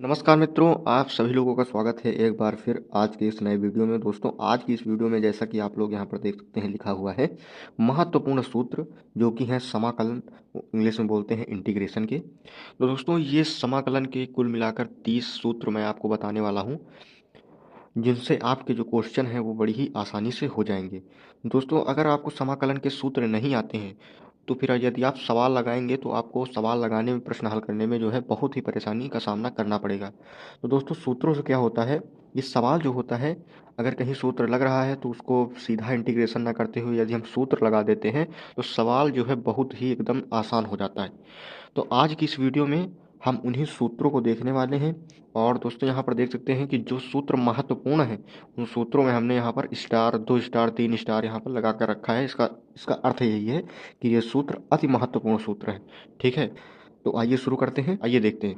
नमस्कार मित्रों, आप सभी लोगों का स्वागत है एक बार फिर आज के इस नए वीडियो में। दोस्तों, आज की इस वीडियो में जैसा कि आप लोग यहाँ पर देख सकते हैं लिखा हुआ है महत्वपूर्ण सूत्र, जो कि हैं समाकलन, इंग्लिश में बोलते हैं इंटीग्रेशन के। तो दोस्तों, ये समाकलन के कुल मिलाकर 30 सूत्र मैं आपको बताने वाला हूँ, जिनसे आपके जो क्वेश्चन हैं वो बड़ी ही आसानी से हो जाएंगे। दोस्तों, अगर आपको समाकलन के सूत्र नहीं आते हैं तो फिर यदि आप सवाल लगाएंगे तो आपको सवाल लगाने में, प्रश्न हल करने में जो है बहुत ही परेशानी का सामना करना पड़ेगा। तो दोस्तों, सूत्रों से क्या होता है, ये सवाल जो होता है, अगर कहीं सूत्र लग रहा है तो उसको सीधा इंटीग्रेशन ना करते हुए यदि हम सूत्र लगा देते हैं तो सवाल जो है बहुत ही एकदम आसान हो जाता है। तो आज की इस वीडियो में हम उन्हीं सूत्रों को देखने वाले हैं। और दोस्तों, यहाँ पर देख सकते हैं कि जो सूत्र महत्वपूर्ण हैं उन सूत्रों में हमने यहाँ पर स्टार, 2 स्टार, 3 स्टार यहाँ पर लगा कर रखा है। इसका इसका अर्थ यही है कि ये सूत्र अति महत्वपूर्ण सूत्र है। ठीक है, तो आइए शुरू करते हैं, आइए देखते हैं।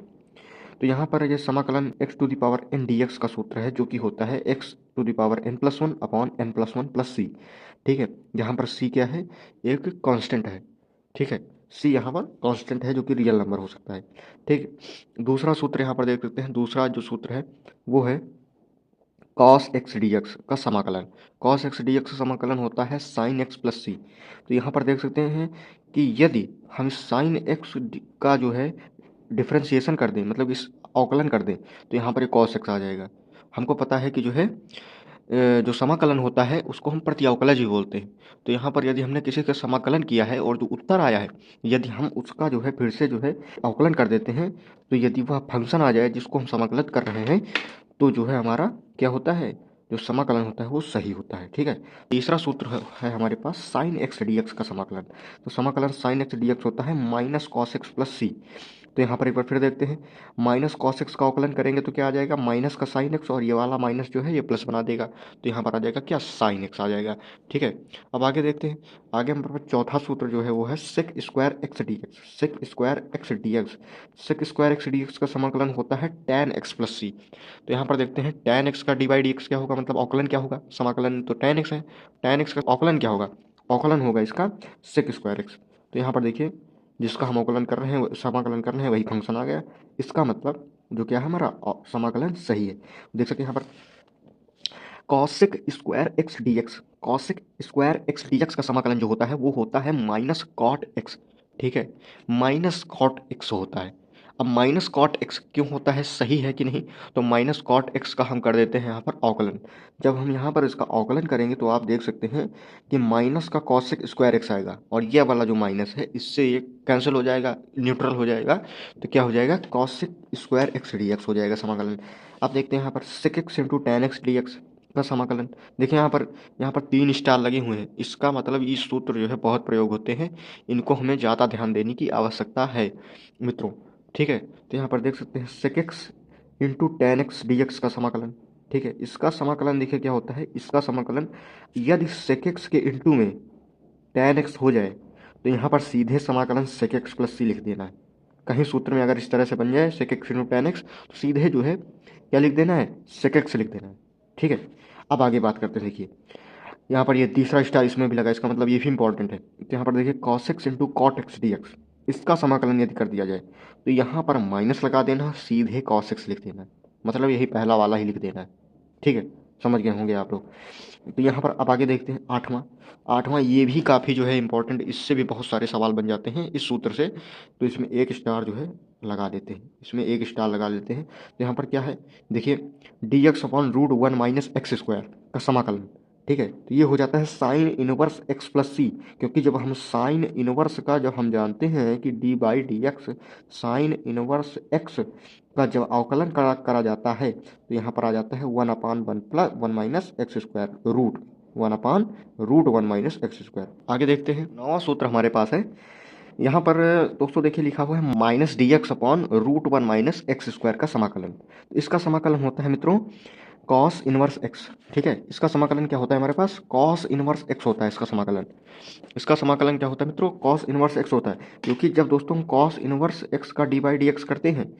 तो यहाँ पर ये समाकलन x to the power n dx का सूत्र है, जो कि होता है x to the power n+1 upon n+1 plus c। ठीक है, यहाँ पर c क्या है, एक कांस्टेंट है। ठीक है, c यहाँ पर कांस्टेंट है जो कि रियल नंबर हो सकता है। ठीक, दूसरा सूत्र यहाँ पर देख सकते हैं, दूसरा जो सूत्र है वो है cos x dx का समाकलन। cos x dx का समाकलन होता है sin x प्लस c। तो यहाँ पर देख सकते हैं कि यदि हम sin x का जो है डिफ्रेंशिएशन कर दें, मतलब इस अवकलन कर दें, तो यहाँ पर एक cos x आ जाएगा। हमको पता है कि जो है जो समाकलन होता है उसको हम प्रत्यावकलज भी बोलते हैं। तो यहाँ पर यदि हमने किसी का समाकलन किया है और जो उत्तर आया है, यदि हम उसका जो है फिर से जो है अवकलन कर देते हैं, तो यदि वह फंक्शन आ जाए जिसको हम समाकलित कर रहे हैं, तो जो है हमारा क्या होता है, जो समाकलन होता है वो सही होता है। ठीक है, तीसरा सूत्र है हमारे पास साइन एक्स डी एक्स का समाकलन। तो समाकलन साइन एक्स डी एक्स होता है माइनस कॉस एक्स प्लस सी। तो यहाँ पर एक बार फिर देखते हैं, माइनस कॉस एक्स का अवकलन करेंगे तो क्या आ जाएगा, माइनस का साइन एक्स, और ये वाला माइनस जो है ये प्लस बना देगा, तो यहाँ पर आ जाएगा क्या, साइन एक्स आ जाएगा। ठीक है, अब आगे देखते हैं। आगे हमारे पास चौथा सूत्र जो है वो है sec square x d x. Sec square x d x, sec square x d x का समाकलन होता है tan एक्स प्लस सी। तो यहाँ पर देखते हैं tan एक्स का डी बाई डी एक्स क्या होगा, मतलब अवकलन क्या होगा, समाकलन तो tan एक्स है, tan एक्स का अवकलन क्या होगा, अवकलन होगा इसका सेक स्क्वायर एक्स। तो यहाँ पर देखिए, जिसका हम अवकलन कर रहे हैं, समाकलन कर रहे हैं, वही फंक्शन आ गया। इसका मतलब जो क्या है, हमारा समाकलन सही है। देख सकते हैं यहाँ पर cosec square x d x, cosec square x d x का समाकलन जो होता है वो होता है माइनस कॉट एक्स। ठीक है, माइनस कॉट एक्स होता है। अब माइनस कॉट एक्स क्यों होता है, सही है कि नहीं, तो माइनस कॉट एक्स का हम कर देते हैं यहाँ पर अवकलन। जब हम यहाँ पर इसका अवकलन करेंगे तो आप देख सकते हैं कि माइनस का कॉसेक स्क्वायर एक्स आएगा, और ये वाला जो माइनस है इससे ये कैंसिल हो जाएगा, न्यूट्रल हो जाएगा। तो क्या हो जाएगा, cosec square x d x हो जाएगा समाकलन। अब देखते हैं यहाँ पर sec x into tan x d x का समाकलन। देखिए यहाँ पर 3 स्टार लगे हुए हैं, इसका मतलब ये सूत्र जो है बहुत प्रयोग होते हैं, इनको हमें ज़्यादा ध्यान देने की आवश्यकता है मित्रों। ठीक है, तो यहाँ पर देख सकते हैं sec x into tan x d x का समाकलन। ठीक है, इसका समाकलन देखिए क्या होता है, इसका समाकलन यदि सेक एक्स के इंटू में टेन एक्स हो जाए तो यहाँ पर सीधे समाकलन सेक एक्स प्लस सी लिख देना है। कहीं सूत्र में अगर इस तरह से बन जाए sec x into tan x, तो सीधे जो है क्या लिख देना है, सेक एक्स लिख देना है। ठीक है, अब आगे बात करते हैं। देखिए यहाँ पर ये तीसरा स्टार इसमें भी लगा, इसका मतलब ये भी इंपॉर्टेंट है। तो यहाँ पर देखिए cos x into cot x d x, इसका समाकलन यदि कर दिया जाए तो यहाँ पर माइनस लगा देना, सीधे कॉस एक्स लिख देना है, मतलब यही पहला वाला ही लिख देना है। ठीक है, समझ गए होंगे आप लोग। तो यहाँ पर अब आगे देखते हैं आठवां। आठवां ये भी काफ़ी जो है इंपॉर्टेंट, इससे भी बहुत सारे सवाल बन जाते हैं इस सूत्र से। तो इसमें एक स्टार जो है लगा देते हैं, इसमें एक स्टार लगा देते हैं। तो यहाँ पर क्या है, देखिए d x upon root one minus x square का समाकलन। ठीक है, तो ये हो जाता है sine inverse x plus c, क्योंकि जब हम साइन इनवर्स का, जब हम जानते हैं कि D by D x sign inverse x का जब अवकलन करा जाता है तो यहाँ पर आ जाता है 1/1 plus 1 minus x square root 1/√1 minus x square. आगे देखते हैं, नौवां सूत्र हमारे पास है। यहाँ पर दोस्तों देखिए लिखा हुआ है minus d x upon root one minus x square का समाकलन। इसका समाकलन होता है मित्रों कॉस इनवर्स एक्स। ठीक है, इसका समाकलन क्या होता है, हमारे पास कॉस इनवर्स एक्स होता है इसका समाकलन। इसका समाकलन क्या होता है मित्रों, कॉस इनवर्स एक्स होता है, क्योंकि जब दोस्तों हम कॉस इनवर्स एक्स का डी बाई डी एक्स करते हैं,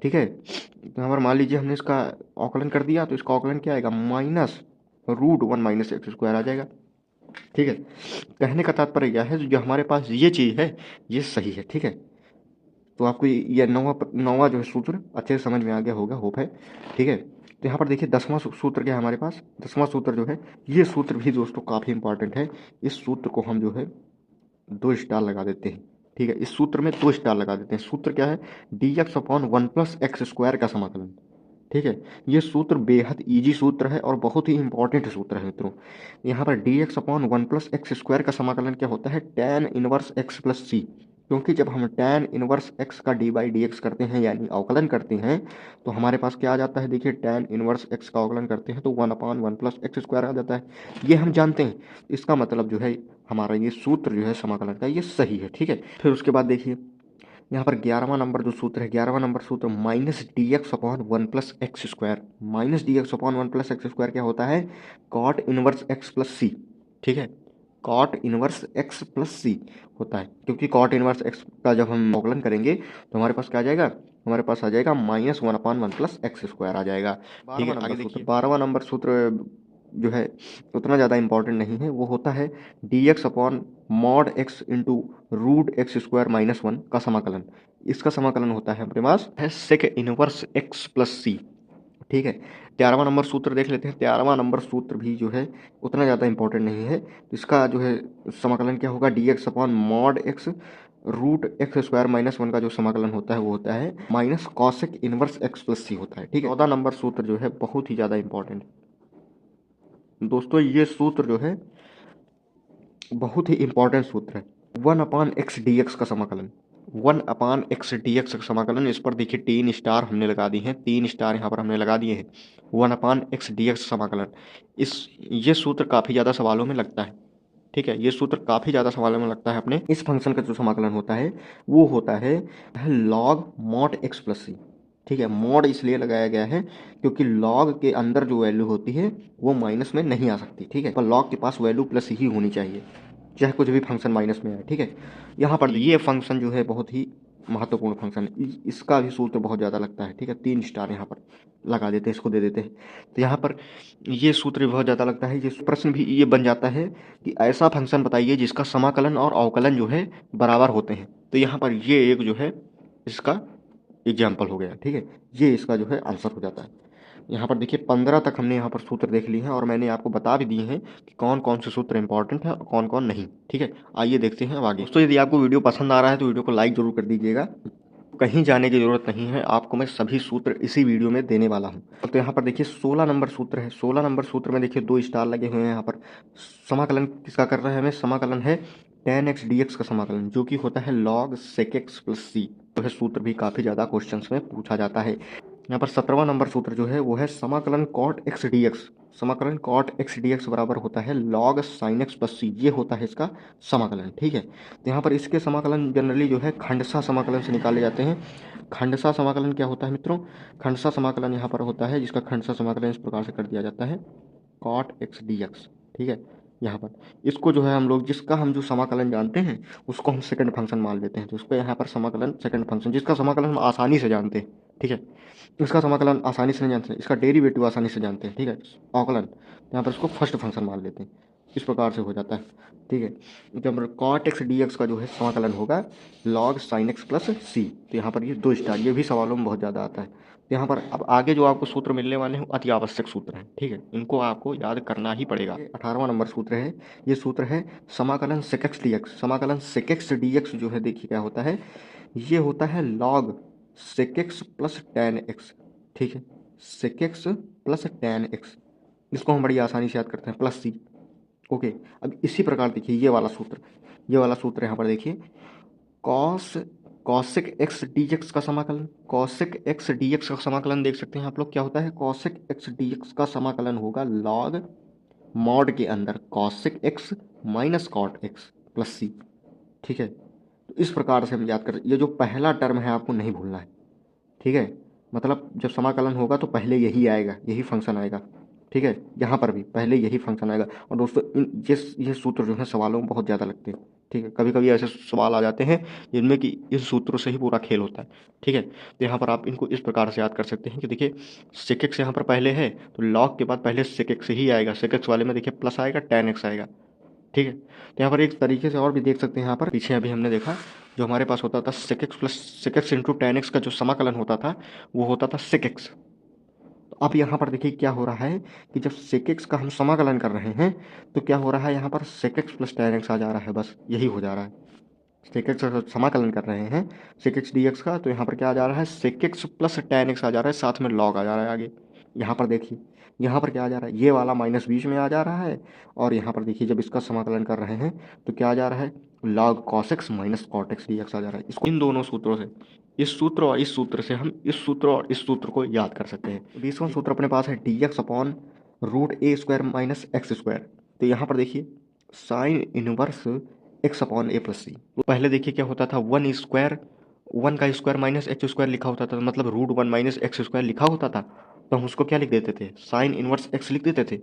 ठीक है, तो हमारा मान लीजिए हमने इसका अवकलन कर दिया, तो इसका अवकलन क्या आएगा, minus root one minus x square आ जाएगा। ठीक है, कहने का तात्पर्य यह है जो हमारे पास ये चीज़ है ये सही है। ठीक है, तो आपको ये नौवा जो है सूत्र अच्छे से समझ में आ गया होगा, होप है। ठीक है, तो यहाँ पर देखिए 10वां सूत्र क्या है हमारे पास। 10वां सूत्र जो है, ये सूत्र भी दोस्तों काफ़ी इंपॉर्टेंट है। इस सूत्र को हम जो है 2 स्टार लगा देते हैं। ठीक है, इस सूत्र में 2 स्टार लगा देते हैं। सूत्र क्या है, dx/1 + x² का समाकलन। ठीक है, ये सूत्र बेहद इजी सूत्र है और बहुत ही इंपॉर्टेंट सूत्र है मित्रों। यहाँ पर dx/1 + x² का समाकलन क्या होता है, tan 1x + c। क्योंकि जब हम tan 1x का d/dx करते हैं यानी अवकलन करते हैं, तो हमारे पास क्या आ जाता है, देखिए tan 1x का अवकलन करते हैं तो 1/1 + x² आ जाता है। ये हम जानते हैं, इसका मतलब जो है हमारा ये सूत्र जो है समाकलन का ये सही है। ठीक है, फिर उसके बाद देखिए यहाँ पर 11वां नंबर जो सूत्र है, 11वां नंबर सूत्र -dx/1 + x²। -dx/1 + x² क्या होता है, cot 1x + c। ठीक है, cot 1x + c होता है, क्योंकि cot 1x का जब हम अवकलन करेंगे तो हमारे पास क्या आ जाएगा, हमारे पास आ जाएगा -1/1 + x² आ जाएगा। ठीक है, आगे देखिए 12वां नंबर सूत्र जो है उतना ज़्यादा इंपॉर्टेंट नहीं है, वो होता है dx/mod x × √x² - 1 का समाकलन। इसका समाकलन होता है अपने पास है sec 1x + c। ठीक है, 13वां नंबर सूत्र देख लेते हैं। 13वां नंबर सूत्र भी जो है उतना ज़्यादा इंपॉर्टेंट नहीं है। इसका जो है समाकलन क्या होगा, dx/mod x √x² - 1 का जो समाकलन होता है वो होता है -cosec 1x + c होता है। ठीक है, 14 नंबर सूत्र जो है बहुत ही ज़्यादा इंपॉर्टेंट दोस्तों, ये सूत्र जो है बहुत ही इंपॉर्टेंट सूत्र है। 1/x dx का समाकलन, 1/x dx का समाकलन। इस पर देखिए 3 स्टार हमने लगा दी हैं, 3 स्टार यहाँ पर हमने लगा दिए हैं। 1/x dx समाकलन, ये सूत्र काफ़ी ज़्यादा सवालों में लगता है। ठीक है, ये सूत्र काफ़ी ज़्यादा सवालों में लगता है अपने। इस फंक्शन का जो समाकलन होता है वो होता है log mod x + c। ठीक है, मॉड इसलिए लगाया गया है क्योंकि log के अंदर जो वैल्यू होती है वो माइनस में नहीं आ सकती। ठीक है, पर log के पास वैल्यू प्लस ही होनी चाहिए, चाहे कुछ भी फंक्शन माइनस में आए। ठीक है, यहाँ पर ये फंक्शन जो है बहुत ही महत्वपूर्ण फंक्शन है, इसका भी सूत्र बहुत ज़्यादा लगता है। ठीक है, 3 स्टार यहाँ पर लगा देते हैं, इसको दे देते हैं। तो यहाँ पर ये सूत्र भी बहुत ज़्यादा लगता है। ये प्रश्न भी ये बन जाता है कि ऐसा फंक्शन बताइए जिसका समाकलन और अवकलन जो है बराबर होते हैं। तो यहाँ पर ये एक जो है इसका एग्जाम्पल हो गया। ठीक है, ये इसका जो है आंसर हो जाता है। यहाँ पर देखिए 15 तक हमने यहाँ पर सूत्र देख लिए हैं और मैंने आपको बता भी दिए हैं कि कौन कौन से सूत्र इंपॉर्टेंट है और कौन कौन नहीं। ठीक है, आइए देखते हैं अब आगे। दोस्तों, यदि आपको वीडियो पसंद आ रहा है तो वीडियो को लाइक जरूर कर दीजिएगा। कहीं जाने की जरूरत नहीं है, आपको मैं सभी सूत्र इसी वीडियो में देने वाला हूँ। तो यहाँ पर देखिए 16 नंबर सूत्र है। 16 नंबर सूत्र में देखिए 2 स्टार लगे हुए हैं। यहाँ पर समाकलन किसका कर रहा है हमें, समाकलन है tan x dx का समाकलन, जो कि होता है log sec x + c। जो है सूत्र भी काफ़ी ज़्यादा क्वेश्चंस में पूछा जाता है। यहाँ पर 17वां नंबर सूत्र जो है वो है समाकलन cot x dx। समाकलन cot x dx बराबर होता है log sin x + c। ये होता है इसका समाकलन। ठीक है, तो यहाँ पर इसके समाकलन जनरली जो है खंडसा समाकलन से निकाले जाते हैं। खंडसा समाकलन क्या होता है मित्रों, खंडसा समाकलन यहाँ पर होता है जिसका खंडसा समाकलन इस प्रकार से कर दिया जाता है cot x dx। ठीक है, यहाँ पर इसको जो है हम लोग जिसका हम जो समाकलन जानते हैं उसको हम सेकंड फंक्शन मान लेते हैं। तो उसको यहाँ पर समाकलन सेकंड फंक्शन, जिसका समाकलन हम आसानी से जानते हैं। ठीक है, इसका समाकलन आसानी से नहीं जानते, इसका डेरिवेटिव आसानी से जानते हैं। ठीक है, अवकलन, यहाँ पर इसको फर्स्ट फंक्शन मान लेते हैं। इस प्रकार से हो जाता है। ठीक है, जब cot x dx का जो है समाकलन होगा log sin x + c। तो यहाँ पर ये 2 स्टार, ये भी सवालों में बहुत ज़्यादा आता है। तो यहाँ पर अब आगे जो आपको सूत्र मिलने वाले हैं अति आवश्यक सूत्र हैं। ठीक है, इनको आपको याद करना ही पड़ेगा। 18वां नंबर सूत्र है, ये सूत्र है समाकलन sec x dx। समाकलन sec x dx जो है देखिए क्या होता है, ये होता है log sec x + tan x। ठीक है, sec x + tan x, इसको हम बड़ी आसानी से याद करते हैं प्लस सी। ओके, अब इसी प्रकार देखिए ये वाला सूत्र, ये वाला सूत्र यहाँ पर देखिए cosec x dx का समाकलन, cosec x dx का समाकलन देख सकते हैं आप लोग क्या होता है, cosec x dx का समाकलन होगा log मॉड के अंदर cosec x - cot x + c। ठीक है, तो इस प्रकार से हम याद कर, ये जो पहला टर्म है आपको नहीं भूलना है। ठीक है, मतलब जब समाकलन होगा तो पहले यही आएगा, यही फंक्शन आएगा। ठीक है, यहाँ पर भी पहले यही फंक्शन आएगा। और दोस्तों ये सूत्र जो है सवालों में बहुत ज़्यादा लगते हैं। ठीक है, कभी कभी ऐसे सवाल आ जाते हैं जिनमें कि इस सूत्रों से ही पूरा खेल होता है। ठीक है, तो यहाँ पर आप इनको इस प्रकार से याद कर सकते हैं कि देखिए sec x यहाँ पर पहले है तो log के बाद पहले sec x ही आएगा। sec x वाले में देखिए प्लस आएगा, tan x आएगा। ठीक है। तो यहाँ पर एक तरीके से और भी देख सकते हैं, यहाँ पर पीछे अभी हमने देखा जो हमारे पास होता था sec x plus sec x into tan x का जो समाकलन होता था वो होता था sec x। तो अब यहाँ पर देखिए क्या हो रहा है कि जब sec x का हम समाकलन कर रहे हैं तो क्या हो रहा है, यहाँ पर sec x plus ten x आ जा रहा है, बस यही हो जा रहा है। sec x का समाकलन कर रहे हैं sec x dx का, तो यहाँ पर क्या आ जा रहा है, sec x plus ten x आ जा रहा है, साथ में log आ जा रहा है आगे। यहाँ पर देखिए यहाँ पर क्या आ जा रहा है, ये वाला माइनस बीच में आ जा रहा है, और यहाँ पर देखिए जब इसका समाकलन कर रहे हैं तो क्या आ जा रहा है, log cos x minus cot x dx आ जा रहा है। इसको इन दोनों सूत्रों से, इस सूत्र और इस सूत्र से हम इस सूत्र और इस सूत्र को याद कर सकते हैं। 20वां सूत्र अपने पास है dx upon root a square minus x square. तो यहाँ पर देखिए sine inverse x upon a plus c. पहले देखिए क्या होता था, वन स्क्वायर, वन का स्क्वायर माइनस एक्स स्क्वायर लिखा होता था, मतलब root one minus x square लिखा होता था, तो हम उसको क्या लिख देते थे, साइन इनवर्स एक्स लिख देते थे।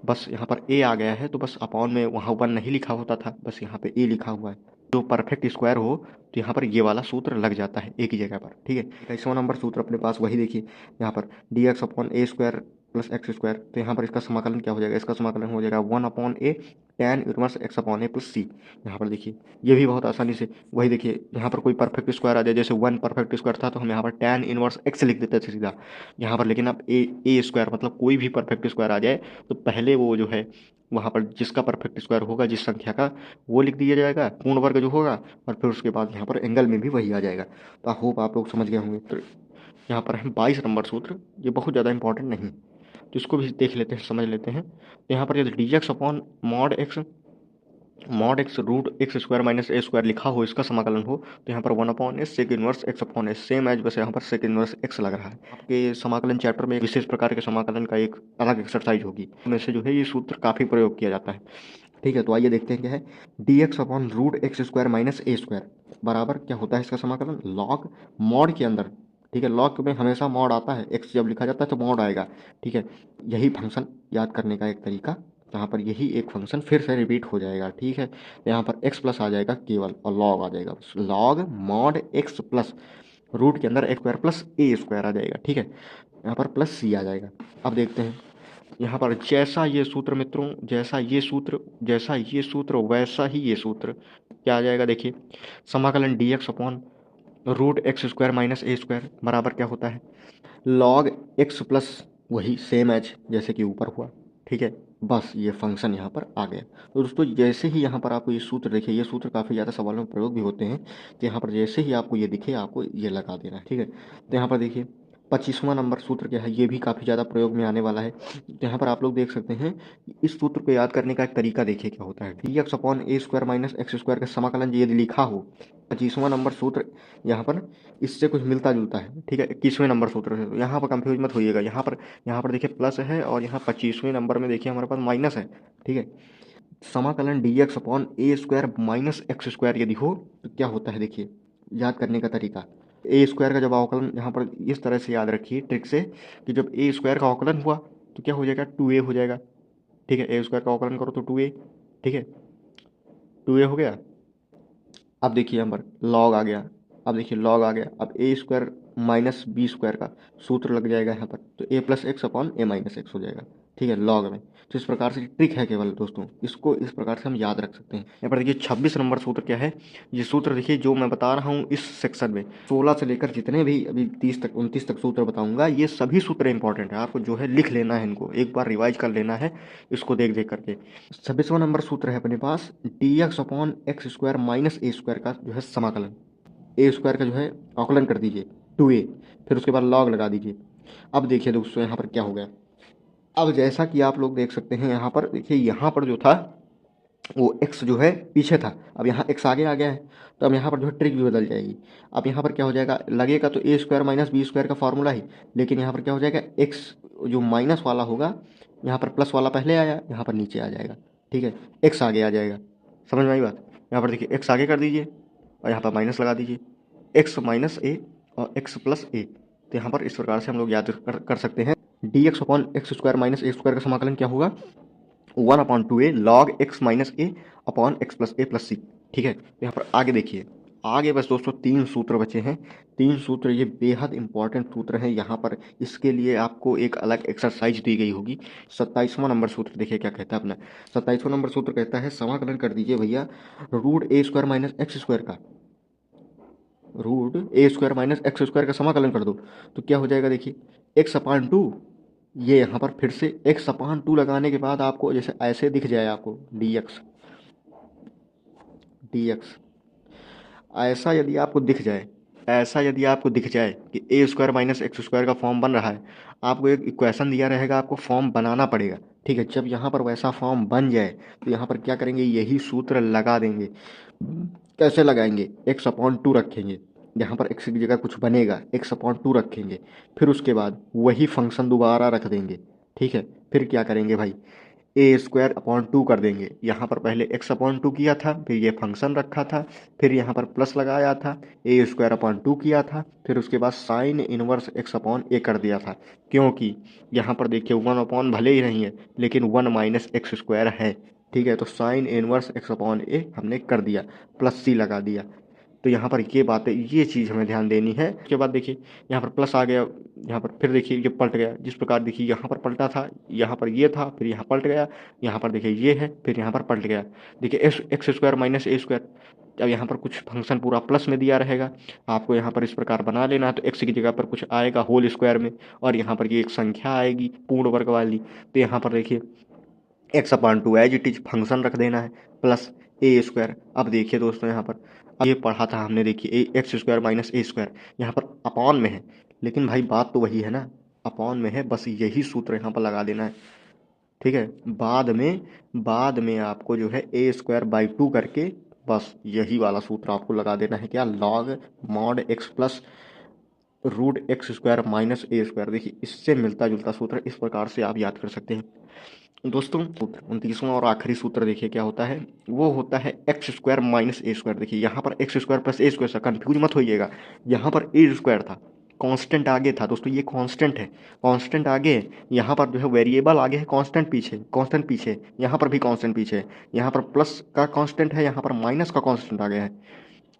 बस यहाँ पर ए आ गया है तो बस अपॉन में वहाँ वन नहीं लिखा होता था, बस यहाँ पे ए लिखा हुआ है। जो परफेक्ट स्क्वायर हो तो यहाँ पर ये वाला सूत्र लग जाता है एक ही जगह पर, ठीक है। 21वां नंबर सूत्र अपने पास वही देखिए, यहाँ पर डी एक्स अपॉन ए स्क्वायर प्लस एक्स स्क्वायर। तो यहाँ पर इसका समाकलन क्या हो जाएगा, इसका समाकलन हो जाएगा one upon A tan inverse x upon a plus सी। यहाँ पर देखिए ये भी बहुत आसानी से वही देखिए, यहाँ पर कोई परफेक्ट स्क्वायर आ जाए, जैसे वन परफेक्ट स्क्वायर था तो हम यहाँ पर टेन इनवर्स एक्स लिख देते थे सीधा यहाँ पर, लेकिन अब ए स्क्वायर मतलब कोई भी परफेक्ट स्क्वायर आ जाए तो पहले वो जो है वहाँ पर जिसका परफेक्ट स्क्वायर होगा जिस संख्या का, वो लिख दिया जाएगा पूर्ण वर्ग जो होगा, और फिर उसके बाद यहाँ पर एंगल में भी वही आ जाएगा। तो आई होप आप लोग समझ गए होंगे। तो यहाँ पर है 22 नंबर सूत्र, ये बहुत ज़्यादा इंपॉर्टेंट नहीं, तो इसको भी देख लेते हैं, समझ लेते हैं। तो यहाँ पर यदि d x upon mod x root x square minus a square लिखा हो, इसका समाकलन हो, तो यहाँ पर one upon s sec inverse x upon s, same as बस यहाँ पर सेक इनवर्स एक्स लग रहा है। आपके समाकलन चैप्टर में विशेष प्रकार के समाकलन का एक अलग एक्सरसाइज होगी, में से जो है ये सूत्र काफ़ी प्रयोग किया जाता है, ठीक है। तो आइए देखते हैं क्या है, d x upon root x square minus a square बराबर क्या होता है इसका समाकलन, लॉग मॉड के अंदर, ठीक है। लॉग में हमेशा मॉड आता है, एक्स जब लिखा जाता है तो मॉड आएगा, ठीक है। यही फंक्शन याद करने का एक तरीका, यहाँ पर यही एक फंक्शन फिर से रिपीट हो जाएगा, ठीक है। यहाँ पर x प्लस आ जाएगा केवल और लॉग आ जाएगा, log mod x plus root के अंदर x square plus a square आ जाएगा, ठीक है। यहाँ पर प्लस सी आ जाएगा। अब देखते हैं यहाँ पर जैसा ये सूत्र मित्रों, जैसा ये सूत्र वैसा ही ये सूत्र क्या आ जाएगा, देखिए समाकलन d x upon root x square minus a square बराबर क्या होता है, लॉग एक्स प्लस वही सेम एच जैसे कि ऊपर हुआ, ठीक है। बस ये फंक्शन यहाँ पर आ गया। तो दोस्तों जैसे ही यहाँ पर आपको ये सूत्र देखिए, ये सूत्र काफ़ी ज़्यादा सवालों में प्रयोग भी होते हैं, तो यहाँ पर जैसे ही आपको ये दिखे आपको ये लगा देना है, ठीक है। तो यहाँ पर देखिए 25वां नंबर सूत्र क्या है, ये भी काफ़ी ज़्यादा प्रयोग में आने वाला है। तो यहाँ पर आप लोग देख सकते हैं, इस सूत्र को याद करने का एक तरीका देखिए क्या होता है, डी एक्स अपॉन ए स्क्वायर माइनस एक्स स्क्वायर का समाकलन यदि लिखा हो, 25वां नंबर सूत्र यहाँ पर इससे कुछ मिलता जुलता है, ठीक है। 21वें नंबर सूत्र से, तो यहाँ पर कंफ्यूज मत होइएगा, यहाँ पर देखिए प्लस है और यहाँ 25वें नंबर में देखिए हमारे पास माइनस है, ठीक है। समाकलन डी एक्स अपॉन ए स्क्वायर माइनस एक्स स्क्वायर यदि हो तो क्या होता है, देखिए याद करने का तरीका, ए स्क्वायर का जब अवकलन यहाँ पर इस तरह से याद रखिए ट्रिक से कि जब ए स्क्वायर का अवकलन हुआ तो क्या हो जाएगा, 2a हो जाएगा, ठीक है। ए स्क्वायर का अवकलन करो तो 2a, ठीक है, 2a हो गया। अब देखिए यहाँ पर लॉग आ गया, अब देखिए लॉग आ गया, अब ए स्क्वायर माइनस बी स्क्वायर का सूत्र लग जाएगा यहाँ पर, तो ए प्लस एक्स अपॉन ए माइनस एक्स हो जाएगा, ठीक है, लॉग में। तो इस प्रकार से ट्रिक है केवल दोस्तों, इसको इस प्रकार से हम याद रख सकते हैं। यहाँ पर देखिए 26 नंबर सूत्र क्या है, ये सूत्र देखिए जो मैं बता रहा हूँ इस सेक्शन में 16 से लेकर जितने भी अभी 30 तक 29 तक सूत्र बताऊँगा, ये सभी सूत्र इंपॉर्टेंट है, आपको जो है लिख लेना है, इनको एक बार रिवाइज कर लेना है इसको देख देख करके। 26वां नंबर सूत्र है अपने पास d x upon x square minus a square का जो है समाकलन, ए स्क्वायर का जो है अवकलन कर दीजिए 2a, फिर उसके बाद लॉग लगा दीजिए। अब देखिए दोस्तों यहाँ पर क्या हो गया, अब जैसा कि आप लोग देख सकते हैं यहाँ पर देखिए, यहाँ पर जो था वो x जो है पीछे था, अब यहाँ x आगे आ गया है, तो अब यहाँ पर जो है ट्रिक भी बदल जाएगी। अब यहाँ पर क्या हो जाएगा, लगेगा तो ए स्क्वायर माइनस बी स्क्वायर का फॉर्मूला ही, लेकिन यहाँ पर क्या हो जाएगा, x जो माइनस वाला होगा यहाँ पर प्लस वाला पहले आया, यहाँ पर नीचे आ जाएगा, ठीक है, x आगे आ जाएगा। समझ में आई बात, यहाँ पर देखिए x आगे कर दीजिए और यहाँ पर माइनस लगा दीजिए, x माइनस ए और x प्लस ए। तो यहाँ पर इस प्रकार से हम लोग याद कर सकते हैं, d x upon x square minus a square का समाकलन क्या होगा, 1/2a log x minus a upon x plus a plus c, ठीक है। तो यहाँ पर आगे देखिए, आगे बस दोस्तों 3 सूत्र बचे हैं। 3 सूत्र ये बेहद इंपॉर्टेंट सूत्र हैं। यहाँ पर इसके लिए आपको एक अलग एक्सरसाइज दी गई होगी। 27वां नंबर सूत्र देखिए क्या कहता है अपना। 27वां नंबर सूत्र कहता है समाकलन कर दीजिए भैया root a square minus x square का, root a square minus x square का समाकलन कर दो। तो क्या हो जाएगा देखिए एक्स अपान टू, ये यहाँ पर फिर से एक्स अपान टू लगाने के बाद आपको जैसे ऐसे दिख जाए आपको डी एक्स, ऐसा यदि आपको दिख जाए, ऐसा यदि आपको दिख जाए कि ए स्क्वायर माइनस एक्स स्क्वायर का फॉर्म बन रहा है, आपको एक इक्वेशन दिया रहेगा, आपको फॉर्म बनाना पड़ेगा। ठीक है, जब यहाँ पर वैसा फॉर्म बन जाए तो यहाँ पर क्या करेंगे, यही सूत्र लगा देंगे। कैसे लगाएंगे, एक्स अपॉन टू रखेंगे, यहाँ पर एक्स की जगह कुछ बनेगा, एक्स अपॉन टू रखेंगे, फिर उसके बाद वही फंक्शन दोबारा रख देंगे। ठीक है, फिर क्या करेंगे भाई, ए स्क्वायर अपॉन टू कर देंगे। यहाँ पर पहले एक्स अपॉन टू किया था, फिर ये फंक्शन रखा था, फिर यहाँ पर प्लस लगाया था, ए स्क्वायर अपॉन टू किया था, फिर उसके बाद साइन इनवर्स एक्स अपॉन ए कर दिया था। क्योंकि यहाँ पर देखिए वन अपॉन भले ही नहीं है लेकिन वन माइनस एक्स स्क्वायर है। ठीक है, तो साइन इनवर्स एक्स अपॉन ए हमने कर दिया, प्लस सी लगा दिया। तो यहाँ पर ये बातें, ये चीज़ हमें ध्यान देनी है। उसके बाद देखिए यहाँ पर प्लस आ गया, यहाँ पर फिर देखिए ये पलट गया, जिस प्रकार देखिए यहाँ पर पलटा था, यहाँ पर ये था, फिर यहाँ पलट गया, यहाँ पर देखिए ये है, फिर यहाँ पर पलट गया। देखिए x square minus a square, अब यहाँ पर कुछ फंक्शन पूरा प्लस में दिया रहेगा, आपको यहाँ पर इस प्रकार बना लेना है। तो एक्स की जगह पर कुछ आएगा होल स्क्वायर में, और यहाँ पर ये एक संख्या आएगी पूर्ण वर्ग वाली। तो यहाँ पर देखिए x upon two as it is function रख देना है, प्लस ए स्क्वायर। अब देखिए दोस्तों यहाँ पर ये पढ़ा था हमने, देखिए x square minus a square, यहाँ पर अपॉन में है, लेकिन भाई बात तो वही है ना, अपॉन में है, बस यही सूत्र यहाँ पर लगा देना है। ठीक है, बाद में आपको जो है ए स्क्वायर बाई टू करके बस यही वाला सूत्र आपको लगा देना है, क्या, log mod x plus root x square minus a square. देखिए इससे मिलता जुलता सूत्र, इस प्रकार से आप याद कर सकते हैं दोस्तों। 29वां और आखिरी सूत्र देखिए क्या होता है, वो होता है x square minus a square. देखिए यहाँ पर x square plus a square, confuse मत होइएगा, यहाँ पर ए स्क्वायर था, कांस्टेंट आगे था दोस्तों, ये कांस्टेंट है, कांस्टेंट आगे है, यहाँ पर जो है वेरिएबल आगे है, कांस्टेंट पीछे, कांस्टेंट पीछे, यहाँ पर भी कांस्टेंट पीछे है, यहाँ पर प्लस का कांस्टेंट है, यहाँ पर माइनस का कांस्टेंट आ गया है।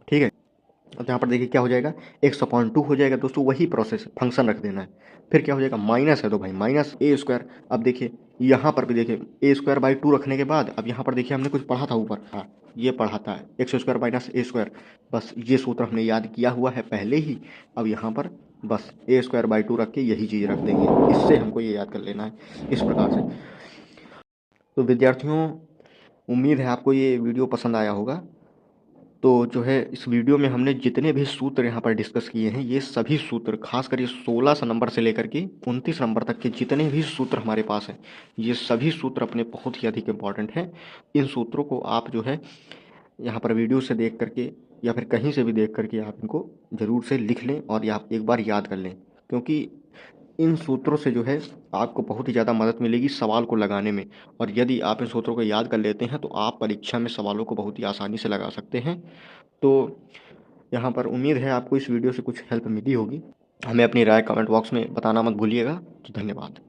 ठीक है, तो यहाँ पर देखिए क्या हो जाएगा, एक्स अपॉन टू हो जाएगा दोस्तों, वही प्रोसेस, फंक्शन रख देना है। फिर क्या हो जाएगा, माइनस है तो भाई माइनस ए स्क्वायर। अब देखिए यहाँ पर भी देखिए ए स्क्वायर बाई टू रखने के बाद, अब यहाँ पर देखिए हमने कुछ पढ़ा था ऊपर, हाँ ये पढ़ा था x square minus a square, बस ये सूत्र हमने याद किया हुआ है पहले ही। अब यहाँ पर बस ए स्क्वायर बाई टू रख के यही चीज़ रख देंगे, इससे हमको ये याद कर लेना है इस प्रकार से। तो विद्यार्थियों, उम्मीद है आपको ये वीडियो पसंद आया होगा। तो जो है इस वीडियो में हमने जितने भी सूत्र यहाँ पर डिस्कस किए हैं, ये सभी सूत्र, खासकर ये 16 नंबर से लेकर के 29 नंबर तक के जितने भी सूत्र हमारे पास हैं, ये सभी सूत्र अपने बहुत ही अधिक इम्पॉर्टेंट हैं। इन सूत्रों को आप जो है यहाँ पर वीडियो से देख करके या फिर कहीं से भी देख करके आप इनको ज़रूर से लिख लें और या एक बार याद कर लें, क्योंकि इन सूत्रों से जो है आपको बहुत ही ज़्यादा मदद मिलेगी सवाल को लगाने में। और यदि आप इन सूत्रों को याद कर लेते हैं तो आप परीक्षा में सवालों को बहुत ही आसानी से लगा सकते हैं। तो यहाँ पर उम्मीद है आपको इस वीडियो से कुछ हेल्प मिली होगी। हमें अपनी राय कमेंट बॉक्स में बताना मत भूलिएगा। तो धन्यवाद।